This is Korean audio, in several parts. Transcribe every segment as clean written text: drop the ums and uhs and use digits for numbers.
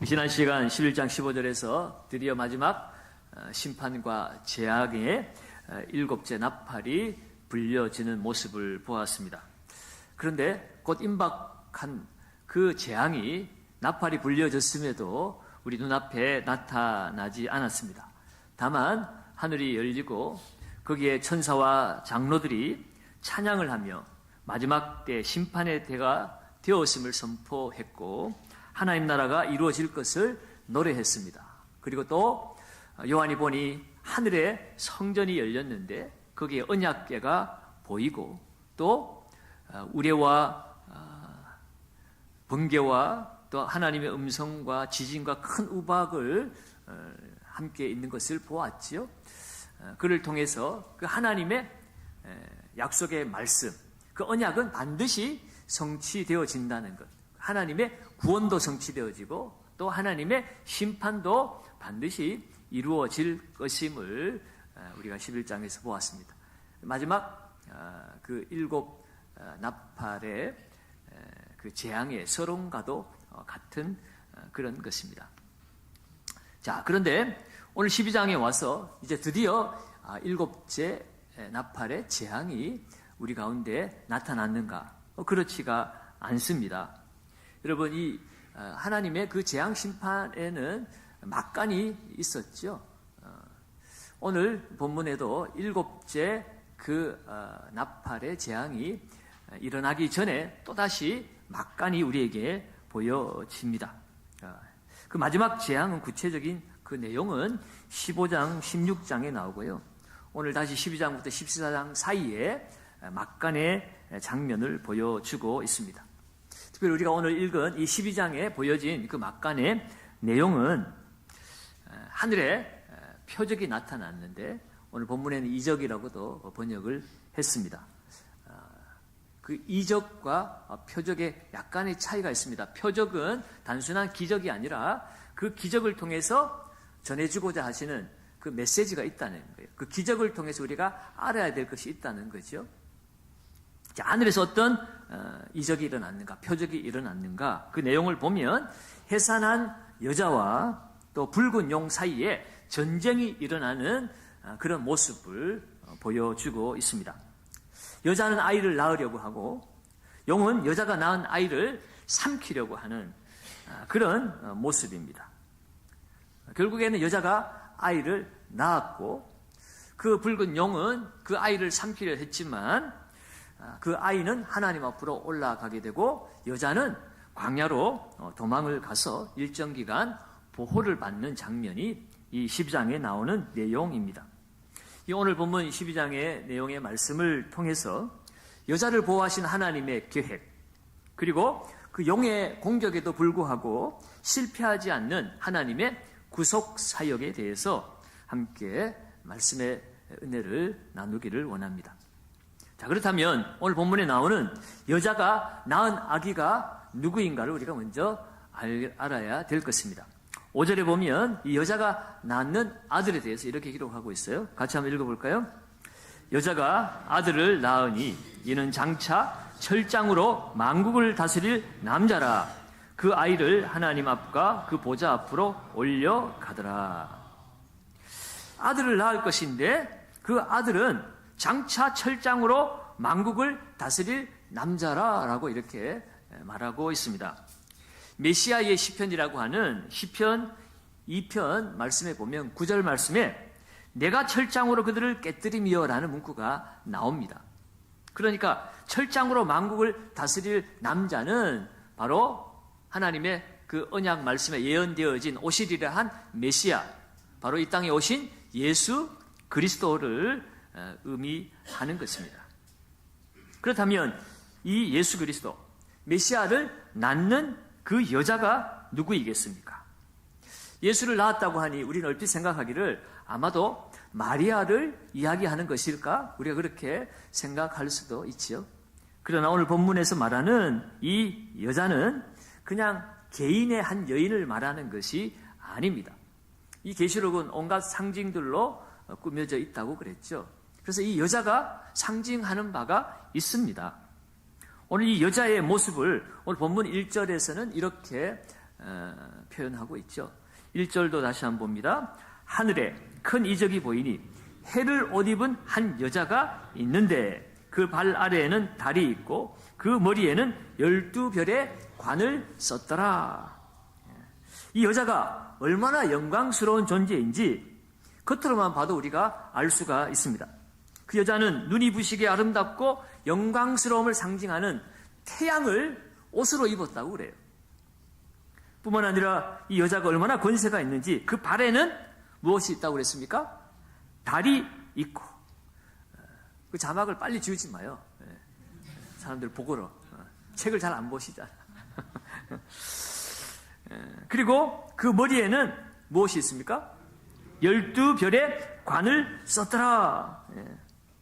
지난 시간 11장 15절에서 드디어 마지막 심판과 재앙의 일곱째 나팔이 불려지는 모습을 보았습니다. 그런데 곧 임박한 그 재앙이 나팔이 불려졌음에도 우리 눈앞에 나타나지 않았습니다. 다만 하늘이 열리고 거기에 천사와 장로들이 찬양을 하며 마지막 때 심판의 때가 되었음을 선포했고 하나님 나라가 이루어질 것을 노래했습니다. 그리고 또 요한이 보니 하늘에 성전이 열렸는데 거기에 언약궤가 보이고 또 우레와 번개와 또 하나님의 음성과 지진과 큰 우박을 함께 있는 것을 보았지요. 그를 통해서 그 하나님의 약속의 말씀, 그 언약은 반드시 성취되어진다는 것, 하나님의 구원도 성취되어지고 또 하나님의 심판도 반드시 이루어질 것임을 우리가 11장에서 보았습니다. 마지막 그 일곱 나팔의 그 재앙의 서론과도 같은 그런 것입니다. 자, 그런데 오늘 12장에 와서 이제 드디어 일곱째 나팔의 재앙이 우리 가운데 나타났는가? 그렇지가 않습니다. 여러분, 이 하나님의 그 재앙 심판에는 막간이 있었죠. 오늘 본문에도 일곱째 그 나팔의 재앙이 일어나기 전에 또다시 막간이 우리에게 보여집니다. 그 마지막 재앙은 구체적인 그 내용은 15장, 16장에 나오고요. 오늘 다시 12장부터 14장 사이에 막간의 장면을 보여주고 있습니다. 특별히 우리가 오늘 읽은 이 12장에 보여진 그 막간의 내용은 하늘에 표적이 나타났는데 오늘 본문에는 이적이라고도 번역을 했습니다. 그 이적과 표적에 약간의 차이가 있습니다. 표적은 단순한 기적이 아니라 그 기적을 통해서 전해주고자 하시는 그 메시지가 있다는 거예요. 그 기적을 통해서 우리가 알아야 될 것이 있다는 거죠. 자, 하늘에서 어떤 이적이 일어났는가, 표적이 일어났는가, 그 내용을 보면 해산한 여자와 또 붉은 용 사이에 전쟁이 일어나는 그런 모습을 보여주고 있습니다. 여자는 아이를 낳으려고 하고 용은 여자가 낳은 아이를 삼키려고 하는 그런 모습입니다. 결국에는 여자가 아이를 낳았고 그 붉은 용은 그 아이를 삼키려 했지만 그 아이는 하나님 앞으로 올라가게 되고 여자는 광야로 도망을 가서 일정 기간 보호를 받는 장면이 이 12장에 나오는 내용입니다. 이 오늘 본문 12장의 내용의 말씀을 통해서 여자를 보호하신 하나님의 계획, 그리고 그 용의 공격에도 불구하고 실패하지 않는 하나님의 구속 사역에 대해서 함께 말씀의 은혜를 나누기를 원합니다. 자, 그렇다면 오늘 본문에 나오는 여자가 낳은 아기가 누구인가를 우리가 먼저 알아야 될 것입니다. 5절에 보면 이 여자가 낳는 아들에 대해서 이렇게 기록하고 있어요. 같이 한번 읽어볼까요? 여자가 아들을 낳으니 이는 장차 철장으로 만국을 다스릴 남자라. 그 아이를 하나님 앞과 그 보좌 앞으로 올려가더라. 아들을 낳을 것인데 그 아들은 장차 철장으로 만국을 다스릴 남자라라고 이렇게 말하고 있습니다. 메시아의 시편이라고 하는 시편 2편 말씀에 보면 9절 말씀에 내가 철장으로 그들을 깨뜨리며라는 문구가 나옵니다. 그러니까 철장으로 만국을 다스릴 남자는 바로 하나님의 그 언약 말씀에 예언되어진 오시리라 한 메시아, 바로 이 땅에 오신 예수 그리스도를 의미하는 것입니다. 그렇다면 이 예수 그리스도, 메시아를 낳는 그 여자가 누구이겠습니까? 예수를 낳았다고 하니 우리는 얼핏 생각하기를 아마도 마리아를 이야기하는 것일까? 우리가 그렇게 생각할 수도 있지요. 그러나 오늘 본문에서 말하는 이 여자는 그냥 개인의 한 여인을 말하는 것이 아닙니다. 이 계시록은 온갖 상징들로 꾸며져 있다고 그랬죠. 그래서 이 여자가 상징하는 바가 있습니다. 오늘 이 여자의 모습을 오늘 본문 1절에서는 이렇게 표현하고 있죠. 1절도 다시 한번 봅니다. 하늘에 큰 이적이 보이니 해를 옷 입은 한 여자가 있는데 그 발 아래에는 달이 있고 그 머리에는 12별의 관을 썼더라. 이 여자가 얼마나 영광스러운 존재인지 겉으로만 봐도 우리가 알 수가 있습니다. 그 여자는 눈이 부시게 아름답고 영광스러움을 상징하는 태양을 옷으로 입었다고 그래요. 뿐만 아니라 이 여자가 얼마나 권세가 있는지 그 발에는 무엇이 있다고 그랬습니까? 달이 있고. 그 자막을 빨리 지우지 마요. 사람들 보고로. 책을 잘 안 보시잖아. 그리고 그 머리에는 무엇이 있습니까? 12별의 관을 썼더라.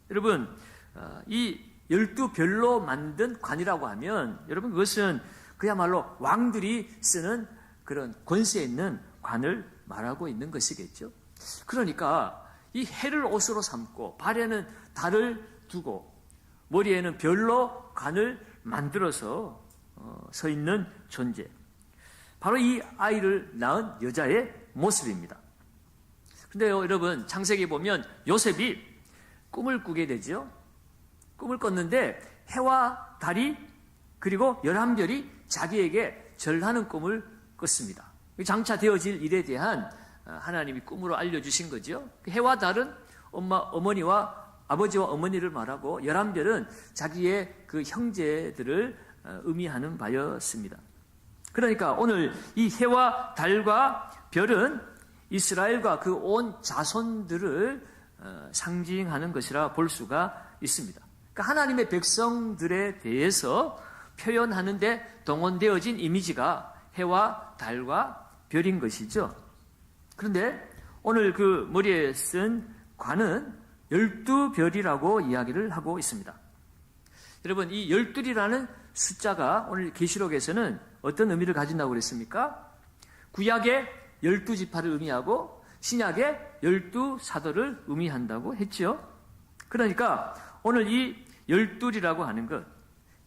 여러분, 이 12별로 만든 관이라고 하면 여러분 그것은 그야말로 왕들이 쓰는 그런 권세 있는 관을 말하고 있는 것이겠죠. 그러니까 이 해를 옷으로 삼고 발에는 달을 두고 머리에는 별로 관을 만들어서 서 있는 존재. 바로 이 아이를 낳은 여자의 모습입니다. 그런데요, 여러분, 창세기 보면 요셉이 꿈을 꾸게 되죠. 꿈을 꿨는데 해와 달이 그리고 11별이 자기에게 절하는 꿈을 꿨습니다. 장차 되어질 일에 대한 하나님이 꿈으로 알려주신 거죠. 해와 달은 어머니와 아버지와 어머니를 말하고 11별은 자기의 그 형제들을 의미하는 바였습니다. 그러니까 오늘 이 해와 달과 별은 이스라엘과 그 온 자손들을 상징하는 것이라 볼 수가 있습니다. 그러니까 하나님의 백성들에 대해서 표현하는데 동원되어진 이미지가 해와 달과 별인 것이죠. 그런데 오늘 그 머리에 쓴 관은 12별이라고 이야기를 하고 있습니다. 여러분, 이 12이라는 숫자가 오늘 계시록에서는 어떤 의미를 가진다고 그랬습니까? 구약의 12지파를 의미하고 신약의 12사도를 의미한다고 했죠. 그러니까 오늘 이 12이라고 하는 것,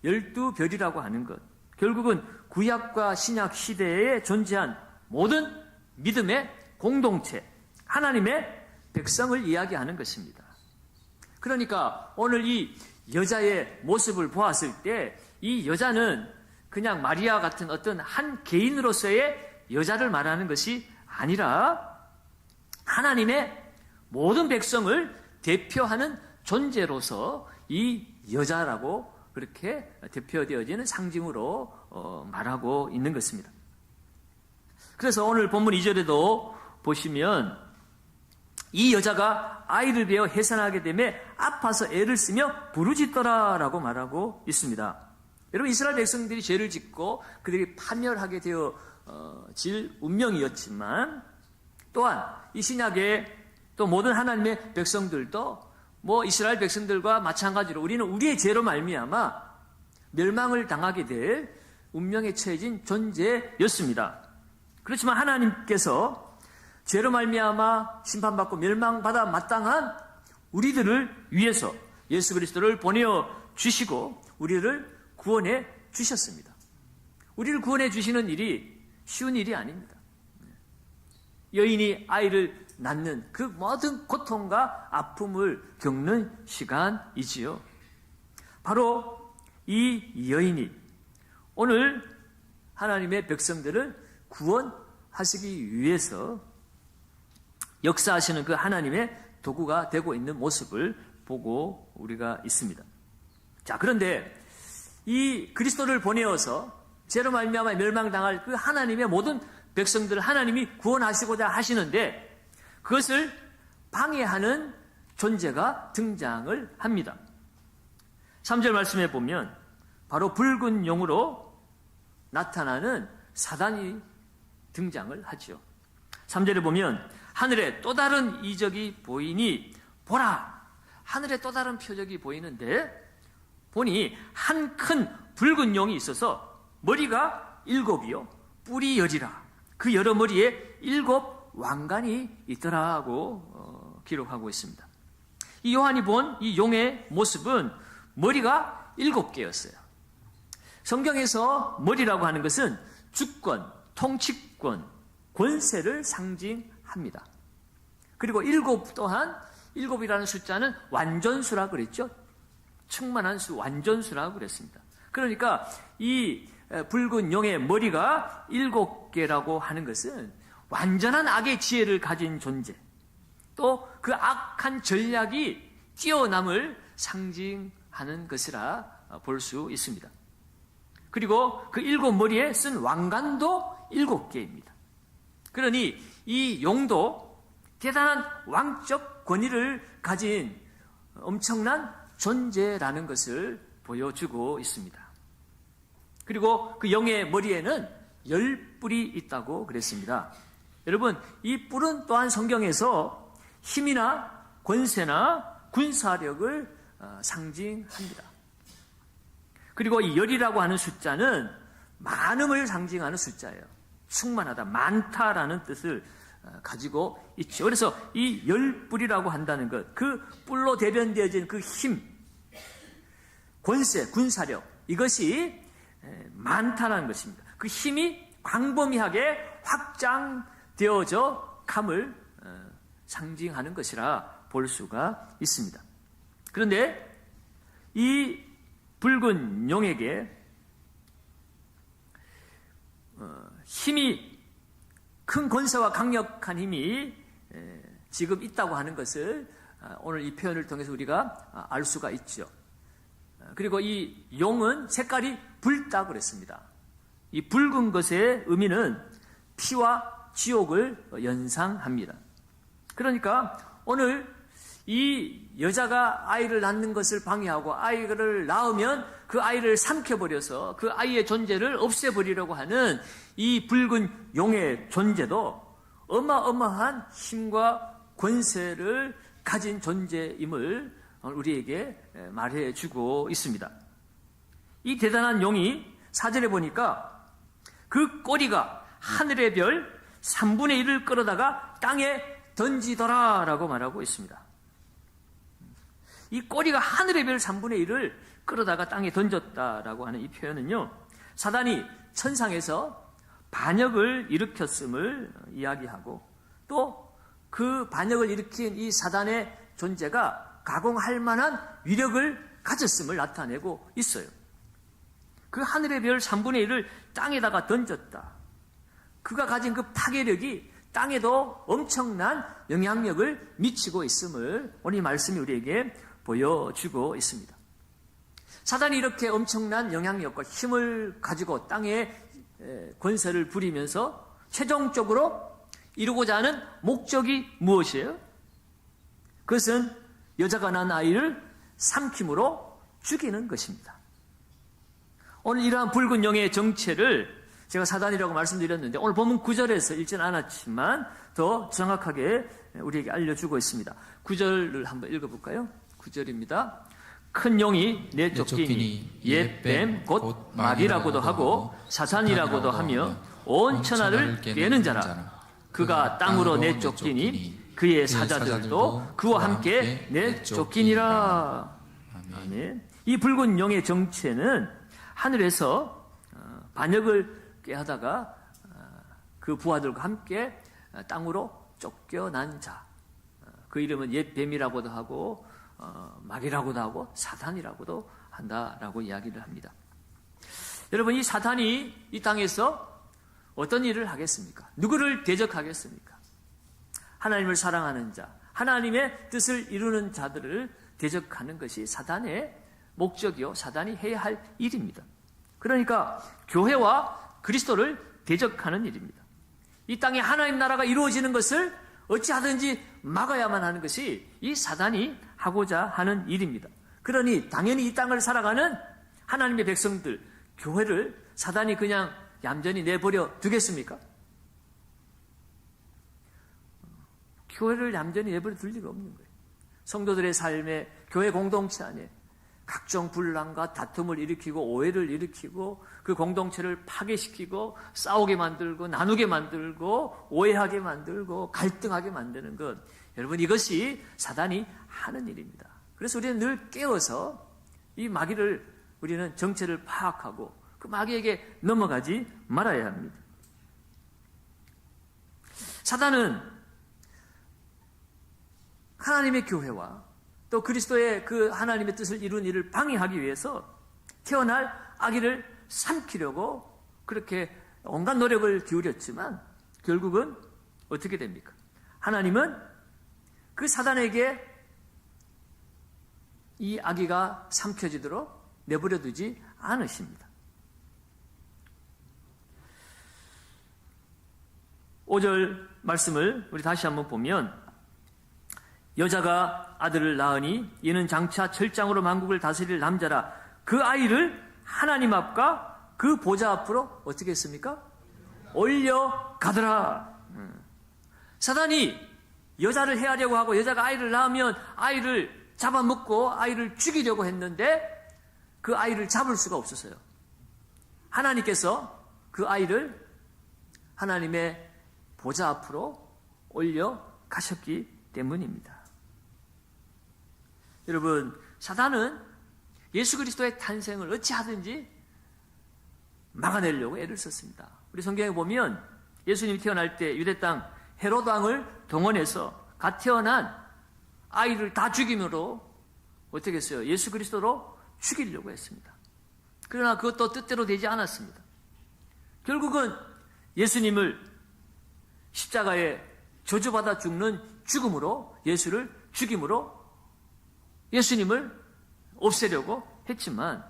12별이라고 하는 것, 결국은 구약과 신약 시대에 존재한 모든 믿음의 공동체, 하나님의 백성을 이야기하는 것입니다. 그러니까 오늘 이 여자의 모습을 보았을 때 이 여자는 그냥 마리아 같은 어떤 한 개인으로서의 여자를 말하는 것이 아니라 하나님의 모든 백성을 대표하는 존재로서 이 여자라고 그렇게 대표되어지는 상징으로 말하고 있는 것입니다. 그래서 오늘 본문 2절에도 보시면 이 여자가 아이를 베어 해산하게 되매 아파서 애를 쓰며 부르짖더라라고 말하고 있습니다. 여러분, 이스라엘 백성들이 죄를 짓고 그들이 파멸하게 되어질 운명이었지만 또한 이 신약의 또 모든 하나님의 백성들도 이스라엘 백성들과 마찬가지로 우리는 우리의 죄로 말미암아 멸망을 당하게 될 운명에 처해진 존재였습니다. 그렇지만 하나님께서 죄로 말미암아 심판받고 멸망받아 마땅한 우리들을 위해서 예수 그리스도를 보내어 주시고 우리를 구원해 주셨습니다. 우리를 구원해 주시는 일이 쉬운 일이 아닙니다. 여인이 아이를 낳는 그 모든 고통과 아픔을 겪는 시간이지요. 바로 이 여인이 오늘 하나님의 백성들을 구원하시기 위해서 역사하시는 그 하나님의 도구가 되고 있는 모습을 보고 우리가 있습니다. 자, 그런데 이 그리스도를 보내어서 죄로 말미암아 멸망당할 그 하나님의 모든 백성들을 하나님이 구원하시고자 하시는데 그것을 방해하는 존재가 등장을 합니다. 3절 말씀에 보면 바로 붉은 용으로 나타나는 사단이 등장을 하죠. 3절에 보면 하늘에 또 다른 이적이 보이니 보라, 하늘에 또 다른 표적이 보이는데 보니 한 큰 붉은 용이 있어서 머리가 7이요 뿔이 10이라 그 여러 머리에 7 왕관이 있더라고 기록하고 있습니다. 이 요한이 본 이 용의 모습은 머리가 7개였어요. 성경에서 머리라고 하는 것은 주권, 통치권, 권세를 상징합니다. 그리고 7 또한 7이라는 숫자는 완전수라고 그랬죠. 충만한 수, 완전수라고 그랬습니다. 그러니까 이 붉은 용의 머리가 7개라고 하는 것은 완전한 악의 지혜를 가진 존재, 또 그 악한 전략이 뛰어남을 상징하는 것이라 볼 수 있습니다. 그리고 그 7머리에 쓴 왕관도 7개입니다. 그러니 이 용도 대단한 왕적 권위를 가진 엄청난 존재라는 것을 보여주고 있습니다. 그리고 그 용의 머리에는 10뿔이 있다고 그랬습니다. 여러분, 이 뿔은 또한 성경에서 힘이나 권세나 군사력을 상징합니다. 그리고 이 열이라고 하는 숫자는 많음을 상징하는 숫자예요. 충만하다, 많다라는 뜻을 가지고 있죠. 그래서 이 10뿔이라고 한다는 것, 그 뿔로 대변되어진 그 힘, 권세, 군사력, 이것이 많다는 것입니다. 그 힘이 광범위하게 확장되어져 감을 상징하는 것이라 볼 수가 있습니다. 그런데 이 붉은 용에게 힘이, 큰 권세와 강력한 힘이 지금 있다고 하는 것을 오늘 이 표현을 통해서 우리가 알 수가 있죠. 그리고 이 용은 색깔이 붉다고 그랬습니다. 이 붉은 것의 의미는 피와 지옥을 연상합니다. 그러니까 오늘 이 여자가 아이를 낳는 것을 방해하고 아이를 낳으면 그 아이를 삼켜버려서 그 아이의 존재를 없애버리려고 하는 이 붉은 용의 존재도 어마어마한 힘과 권세를 가진 존재임을 우리에게 말해주고 있습니다. 이 대단한 용이 4절에 보니까 그 꼬리가 하늘의 별 3분의 1을 끌어다가 땅에 던지더라라고 말하고 있습니다. 이 꼬리가 하늘의 별 3분의 1을 끌어다가 땅에 던졌다라고 하는 이 표현은요, 사단이 천상에서 반역을 일으켰음을 이야기하고, 또 그 반역을 일으킨 이 사단의 존재가 가공할 만한 위력을 가졌음을 나타내고 있어요. 그 하늘의 별 3분의 1을 땅에다가 던졌다. 그가 가진 그 파괴력이 땅에도 엄청난 영향력을 미치고 있음을 오늘 이 말씀이 우리에게 보여주고 있습니다. 사단이 이렇게 엄청난 영향력과 힘을 가지고 땅에 권세를 부리면서 최종적으로 이루고자 하는 목적이 무엇이에요? 그것은 여자가 낳은 아이를 삼킴으로 죽이는 것입니다. 오늘 이러한 붉은 용의 정체를 제가 사단이라고 말씀드렸는데 오늘 본문 9절에서 읽지는 않았지만 더 정확하게 우리에게 알려주고 있습니다. 9절을 한번 읽어볼까요? 9절입니다. 큰 용이 내쫓기니 옛뱀 곧 마귀라고도 하고 사탄이라고도 하며 온 천하를 꿰는 자라. 그가 땅으로 내쫓기니 그의 사자들도 그와 함께 내쫓기니라. 아멘. 이 붉은 용의 정체는 하늘에서 반역을 꾀하다가 그 부하들과 함께 땅으로 쫓겨난 자, 그 이름은 옛 뱀이라고도 하고 마귀라고도 하고 사탄이라고도 한다라고 이야기를 합니다. 여러분, 이 사탄이 이 땅에서 어떤 일을 하겠습니까? 누구를 대적하겠습니까? 하나님을 사랑하는 자, 하나님의 뜻을 이루는 자들을 대적하는 것이 사단의 목적이요, 사단이 해야 할 일입니다. 그러니까 교회와 그리스도를 대적하는 일입니다. 이 땅에 하나님 나라가 이루어지는 것을 어찌하든지 막아야만 하는 것이 이 사단이 하고자 하는 일입니다. 그러니 당연히 이 땅을 살아가는 하나님의 백성들, 교회를 사단이 그냥 얌전히 내버려 두겠습니까? 교회를 얌전히 내버려 둘 리가 없는 거예요. 성도들의 삶에, 교회 공동체 안에 각종 분란과 다툼을 일으키고 오해를 일으키고 그 공동체를 파괴시키고 싸우게 만들고 나누게 만들고 오해하게 만들고 갈등하게 만드는 것, 여러분, 이것이 사단이 하는 일입니다. 그래서 우리는 늘 깨어서 이 마귀를, 우리는 정체를 파악하고 그 마귀에게 넘어가지 말아야 합니다. 사단은 하나님의 교회와 또 그리스도의 그 하나님의 뜻을 이룬 일을 방해하기 위해서 태어날 아기를 삼키려고 그렇게 온갖 노력을 기울였지만 결국은 어떻게 됩니까? 하나님은 그 사단에게 이 아기가 삼켜지도록 내버려 두지 않으십니다. 5절 말씀을 우리 다시 한번 보면 여자가 아들을 낳으니 이는 장차 철장으로 만국을 다스릴 남자라 그 아이를 하나님 앞과 그 보좌 앞으로 어떻게 했습니까? 올려가더라. 사단이 여자를 해하려고 하고 여자가 아이를 낳으면 아이를 잡아먹고 아이를 죽이려고 했는데 그 아이를 잡을 수가 없었어요. 하나님께서 그 아이를 하나님의 보좌 앞으로 올려가셨기 때문입니다. 여러분, 사단은 예수 그리스도의 탄생을 어찌하든지 막아내려고 애를 썼습니다. 우리 성경에 보면 예수님이 태어날 때 유대 땅 헤롯 왕을 동원해서 갓 태어난 아이를 다 죽임으로 어떻게 했어요? 예수 그리스도로 죽이려고 했습니다. 그러나 그것도 뜻대로 되지 않았습니다. 결국은 예수님을 십자가에 저주받아 죽는 죽음으로 예수를 죽임으로 예수님을 없애려고 했지만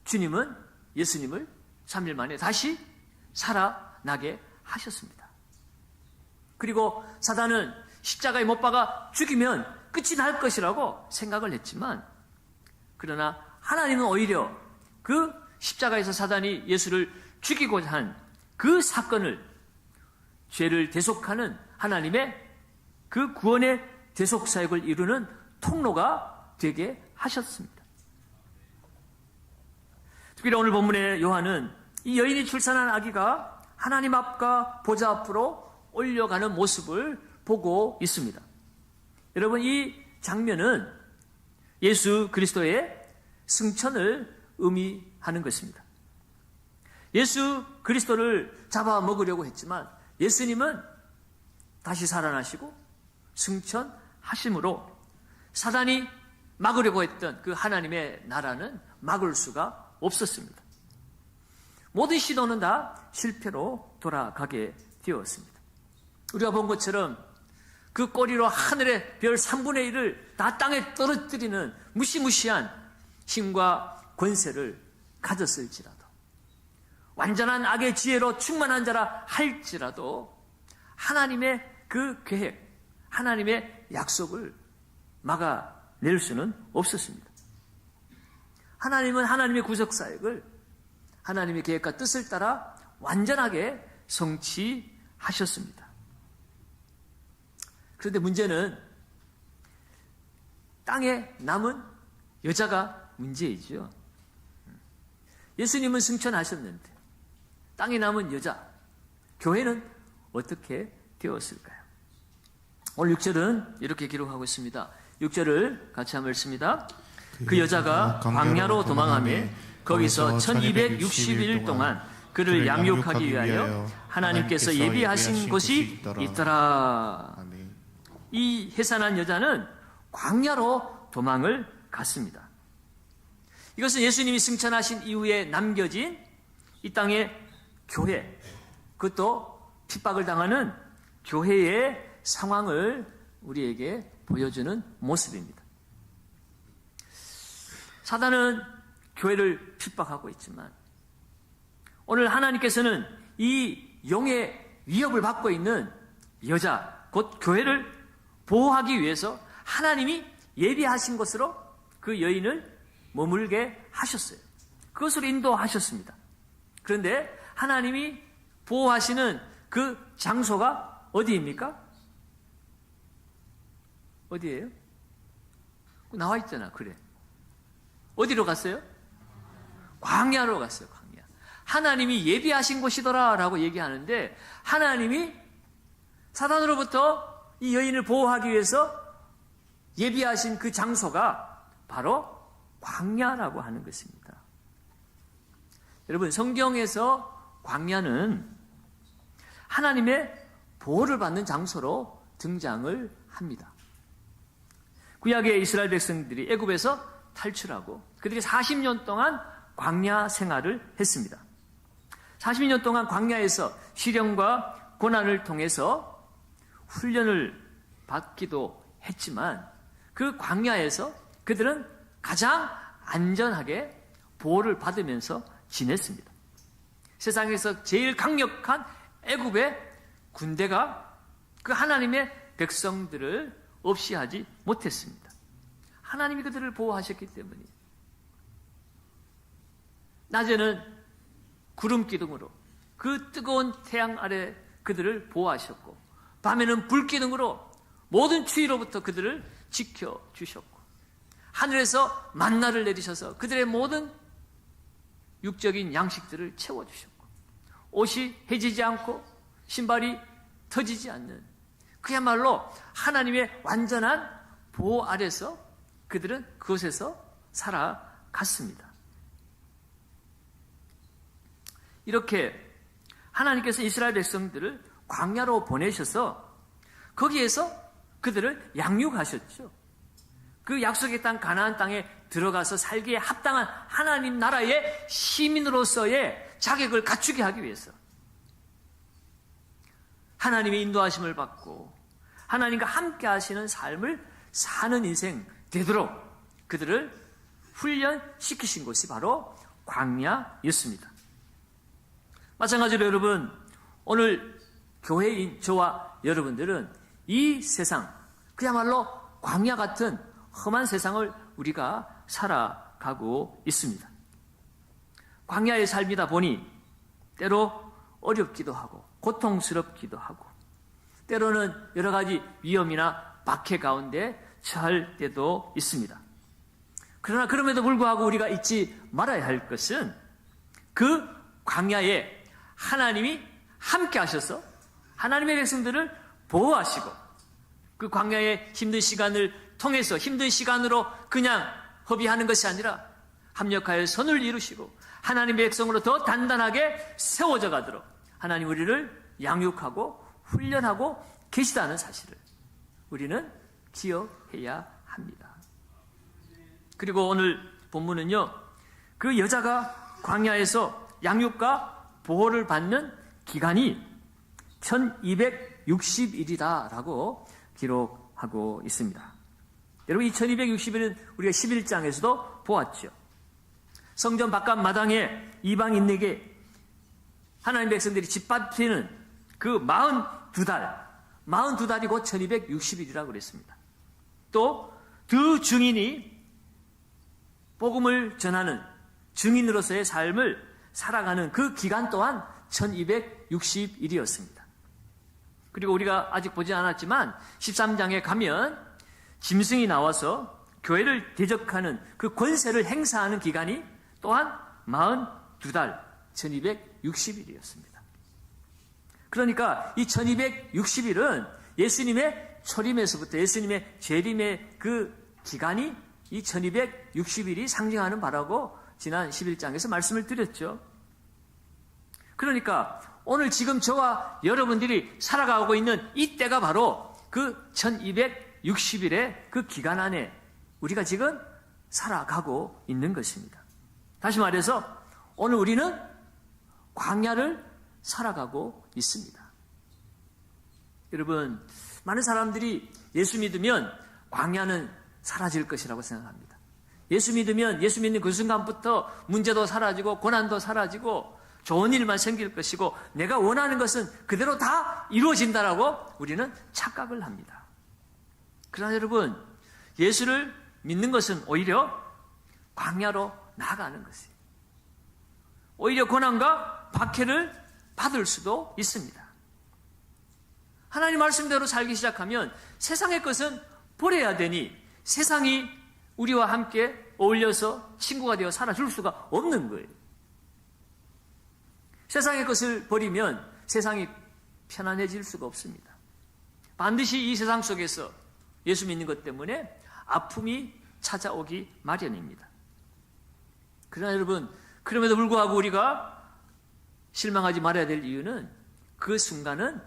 주님은 예수님을 3일 만에 다시 살아나게 하셨습니다. 그리고 사단은 십자가에 못 박아 죽이면 끝이 날 것이라고 생각을 했지만 그러나 하나님은 오히려 그 십자가에서 사단이 예수를 죽이고자 한 그 사건을 죄를 대속하는 하나님의 그 구원의 대속 사역을 이루는 통로가 되게 하셨습니다. 특별히 오늘 본문의 요한은 이 여인이 출산한 아기가 하나님 앞과 보좌 앞으로 올려가는 모습을 보고 있습니다. 여러분, 이 장면은 예수 그리스도의 승천을 의미하는 것입니다. 예수 그리스도를 잡아먹으려고 했지만 예수님은 다시 살아나시고 승천하심으로 사단이 막으려고 했던 그 하나님의 나라는 막을 수가 없었습니다. 모든 시도는 다 실패로 돌아가게 되었습니다. 우리가 본 것처럼 그 꼬리로 하늘의 별 3분의 1을 다 땅에 떨어뜨리는 무시무시한 힘과 권세를 가졌을지라도 완전한 악의 지혜로 충만한 자라 할지라도 하나님의 그 계획, 하나님의 약속을 막아낼 수는 없었습니다. 하나님은 하나님의 구속사역을 하나님의 계획과 뜻을 따라 완전하게 성취하셨습니다. 그런데 문제는 땅에 남은 여자가 문제이죠. 예수님은 승천하셨는데 땅에 남은 여자, 교회는 어떻게 되었을까요? 오늘 6절은 이렇게 기록하고 있습니다. 6절을 같이 한번 읽습니다. 그 여자가 광야로 도망하며 거기서 1260일 동안 그를 양육하기 위하여 하나님께서 예비하신 곳이 있더라. 이 해산한 여자는 광야로 도망을 갔습니다. 이것은 예수님이 승천하신 이후에 남겨진 이 땅의 교회, 그것도 핍박을 당하는 교회의 상황을 우리에게 보여주는 모습입니다. 사단은 교회를 핍박하고 있지만 오늘 하나님께서는 이 용의 위협을 받고 있는 여자, 곧 교회를 보호하기 위해서 하나님이 예비하신 것으로 그 여인을 머물게 하셨어요. 그것으로 인도하셨습니다. 그런데 하나님이 보호하시는 그 장소가 어디입니까? 어디예요? 나와 있잖아. 그래. 어디로 갔어요? 광야로 갔어요. 광야. 하나님이 예비하신 곳이더라 라고 얘기하는데 하나님이 사단으로부터 이 여인을 보호하기 위해서 예비하신 그 장소가 바로 광야라고 하는 것입니다. 여러분, 성경에서 광야는 하나님의 보호를 받는 장소로 등장을 합니다. 구약의 이스라엘 백성들이 애굽에서 탈출하고 그들이 40년 동안 광야 생활을 했습니다. 40년 동안 광야에서 시련과 고난을 통해서 훈련을 받기도 했지만 그 광야에서 그들은 가장 안전하게 보호를 받으면서 지냈습니다. 세상에서 제일 강력한 애굽의 군대가 그 하나님의 백성들을 없이 하지 못했습니다. 하나님이 그들을 보호하셨기 때문이에요. 낮에는 구름 기둥으로 그 뜨거운 태양 아래 그들을 보호하셨고 밤에는 불 기둥으로 모든 추위로부터 그들을 지켜주셨고 하늘에서 만나를 내리셔서 그들의 모든 육적인 양식들을 채워주셨고 옷이 해지지 않고 신발이 터지지 않는 그야말로 하나님의 완전한 보호 아래서 그들은 그곳에서 살아갔습니다. 이렇게 하나님께서 이스라엘 백성들을 광야로 보내셔서 거기에서 그들을 양육하셨죠. 그 약속의 땅 가나안 땅에 들어가서 살기에 합당한 하나님 나라의 시민으로서의 자격을 갖추게 하기 위해서 하나님의 인도하심을 받고 하나님과 함께 하시는 삶을 사는 인생 되도록 그들을 훈련시키신 곳이 바로 광야였습니다. 마찬가지로 여러분, 오늘 교회인 저와 여러분들은 이 세상, 그야말로 광야 같은 험한 세상을 우리가 살아가고 있습니다. 광야의 삶이다 보니 때로 어렵기도 하고 고통스럽기도 하고 때로는 여러 가지 위험이나 박해 가운데 처할 때도 있습니다. 그러나 그럼에도 불구하고 우리가 잊지 말아야 할 것은 그 광야에 하나님이 함께 하셔서 하나님의 백성들을 보호하시고 그 광야의 힘든 시간을 통해서 힘든 시간으로 그냥 허비하는 것이 아니라 합력하여 선을 이루시고 하나님의 백성으로 더 단단하게 세워져 가도록 하나님 우리를 양육하고 훈련하고 계시다는 사실을 우리는 기억해야 합니다. 그리고 오늘 본문은요, 그 여자가 광야에서 양육과 보호를 받는 기간이 1260일이다라고 기록하고 있습니다. 여러분, 이 1260일은 우리가 11장에서도 보았죠. 성전 바깥 마당에 이방인에게 하나님 백성들이 짓밟히는 그 42달이 곧 1260일이라고 그랬습니다. 또 두 증인이 복음을 전하는 증인으로서의 삶을 살아가는 그 기간 또한 1260일이었습니다. 그리고 우리가 아직 보지 않았지만 13장에 가면 짐승이 나와서 교회를 대적하는 그 권세를 행사하는 기간이 또한 42달 1260일이었습니다. 그러니까 이 1260일은 예수님의 초림에서부터 예수님의 재림의 그 기간이 이 1260일이 상징하는 바라고 지난 11장에서 말씀을 드렸죠. 그러니까 오늘 지금 저와 여러분들이 살아가고 있는 이 때가 바로 그 1260일의 그 기간 안에 우리가 지금 살아가고 있는 것입니다. 다시 말해서 오늘 우리는 광야를 살아가고 있습니다. 여러분, 많은 사람들이 예수 믿으면 광야는 사라질 것이라고 생각합니다. 예수 믿으면 예수 믿는 그 순간부터 문제도 사라지고 고난도 사라지고 좋은 일만 생길 것이고 내가 원하는 것은 그대로 다 이루어진다라고 우리는 착각을 합니다. 그러나 여러분, 예수를 믿는 것은 오히려 광야로 나아가는 것이에요. 오히려 고난과 박해를 받을 수도 있습니다. 하나님 말씀대로 살기 시작하면 세상의 것은 버려야 되니 세상이 우리와 함께 어울려서 친구가 되어 살아줄 수가 없는 거예요. 세상의 것을 버리면 세상이 편안해질 수가 없습니다. 반드시 이 세상 속에서 예수 믿는 것 때문에 아픔이 찾아오기 마련입니다. 그러나 여러분, 그럼에도 불구하고 우리가 실망하지 말아야 될 이유는 그 순간은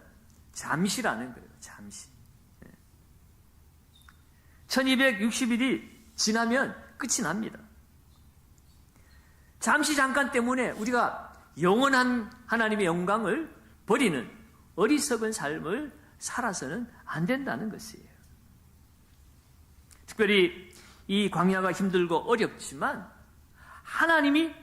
잠시라는 거예요. 잠시. 1260일이 지나면 끝이 납니다. 잠시 잠깐 때문에 우리가 영원한 하나님의 영광을 버리는 어리석은 삶을 살아서는 안 된다는 것이에요. 특별히 이 광야가 힘들고 어렵지만 하나님이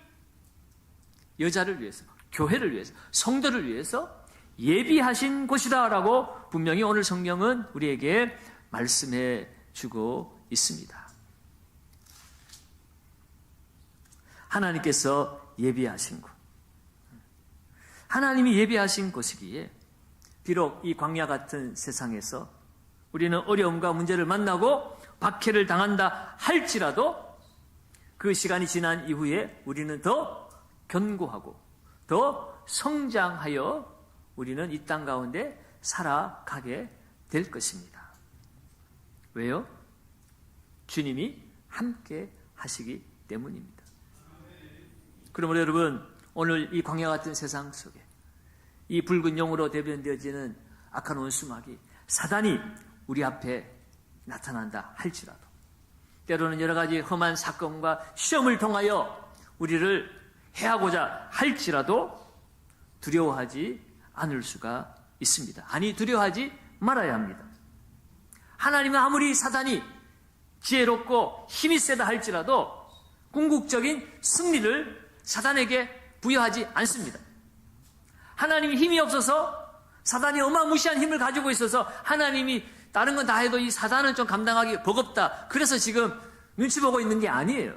여자를 위해서, 교회를 위해서, 성도를 위해서 예비하신 곳이다라고 분명히 오늘 성경은 우리에게 말씀해 주고 있습니다. 하나님께서 예비하신 곳. 하나님이 예비하신 곳이기에 비록 이 광야 같은 세상에서 우리는 어려움과 문제를 만나고 박해를 당한다 할지라도 그 시간이 지난 이후에 우리는 더 견고하고 더 성장하여 우리는 이 땅 가운데 살아가게 될 것입니다. 왜요? 주님이 함께 하시기 때문입니다. 그러므로 여러분, 오늘 이 광야 같은 세상 속에 이 붉은 용으로 대변되어지는 악한 원수마귀 사단이 우리 앞에 나타난다 할지라도 때로는 여러 가지 험한 사건과 시험을 통하여 우리를 해하고자 할지라도 두려워하지 않을 수가 있습니다. 아니, 두려워하지 말아야 합니다. 하나님은 아무리 사단이 지혜롭고 힘이 세다 할지라도 궁극적인 승리를 사단에게 부여하지 않습니다. 하나님이 힘이 없어서 사단이 어마무시한 힘을 가지고 있어서 하나님이 다른 건 다 해도 이 사단은 좀 감당하기 버겁다. 그래서 지금 눈치 보고 있는 게 아니에요.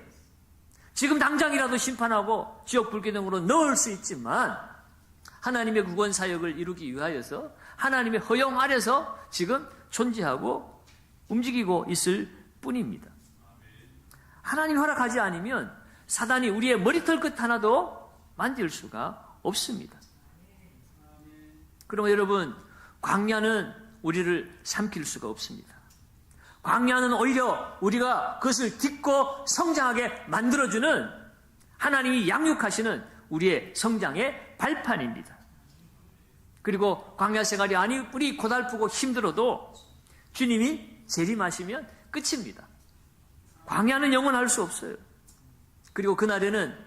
지금 당장이라도 심판하고 지옥 불기둥으로 넣을 수 있지만 하나님의 구원 사역을 이루기 위하여서 하나님의 허용 아래서 지금 존재하고 움직이고 있을 뿐입니다. 하나님 허락하지 않으면 사단이 우리의 머리털 끝 하나도 만질 수가 없습니다. 그러면 여러분, 광야는 우리를 삼킬 수가 없습니다. 광야는 오히려 우리가 그것을 딛고 성장하게 만들어주는 하나님이 양육하시는 우리의 성장의 발판입니다. 그리고 광야 생활이 아무리 고달프고 힘들어도 주님이 재림하시면 끝입니다. 광야는 영원할 수 없어요. 그리고 그날에는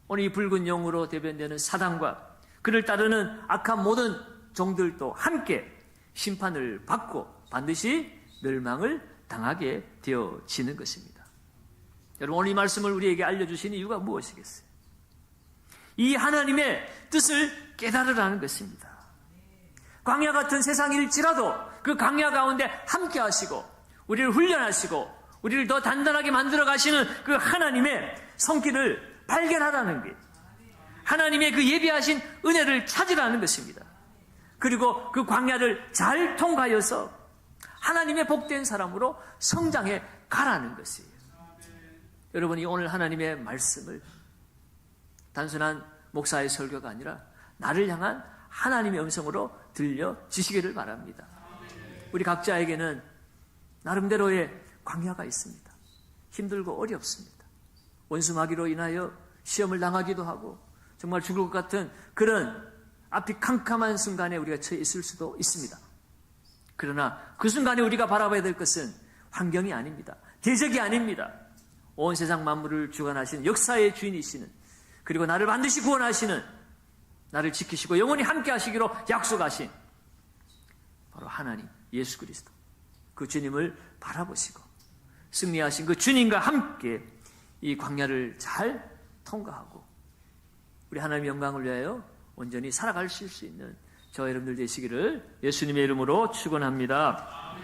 오늘 이 붉은 용으로 대변되는 사단과 그를 따르는 악한 모든 종들도 함께 심판을 받고 반드시 멸망을 당하게 되어지는 것입니다. 여러분, 오늘 이 말씀을 우리에게 알려주신 이유가 무엇이겠어요? 이 하나님의 뜻을 깨달으라는 것입니다. 광야 같은 세상일지라도 그 광야 가운데 함께 하시고 우리를 훈련하시고 우리를 더 단단하게 만들어 가시는 그 하나님의 손길을 발견하라는 게 하나님의 그 예비하신 은혜를 찾으라는 것입니다. 그리고 그 광야를 잘 통과하여서 하나님의 복된 사람으로 성장해 가라는 것이에요. 여러분이 오늘 하나님의 말씀을 단순한 목사의 설교가 아니라 나를 향한 하나님의 음성으로 들려주시기를 바랍니다. 우리 각자에게는 나름대로의 광야가 있습니다. 힘들고 어렵습니다. 원수마귀로 인하여 시험을 당하기도 하고 정말 죽을 것 같은 그런 앞이 캄캄한 순간에 우리가 처해 있을 수도 있습니다. 그러나 그 순간에 우리가 바라봐야 될 것은 환경이 아닙니다. 대적이 아닙니다. 온 세상 만물을 주관하시는 역사의 주인이시는 그리고 나를 반드시 구원하시는 나를 지키시고 영원히 함께 하시기로 약속하신 바로 하나님 예수 그리스도 그 주님을 바라보시고 승리하신 그 주님과 함께 이 광야를 잘 통과하고 우리 하나님의 영광을 위하여 온전히 살아가실 수 있는 저와 여러분들 되시기를 예수님의 이름으로 축원합니다.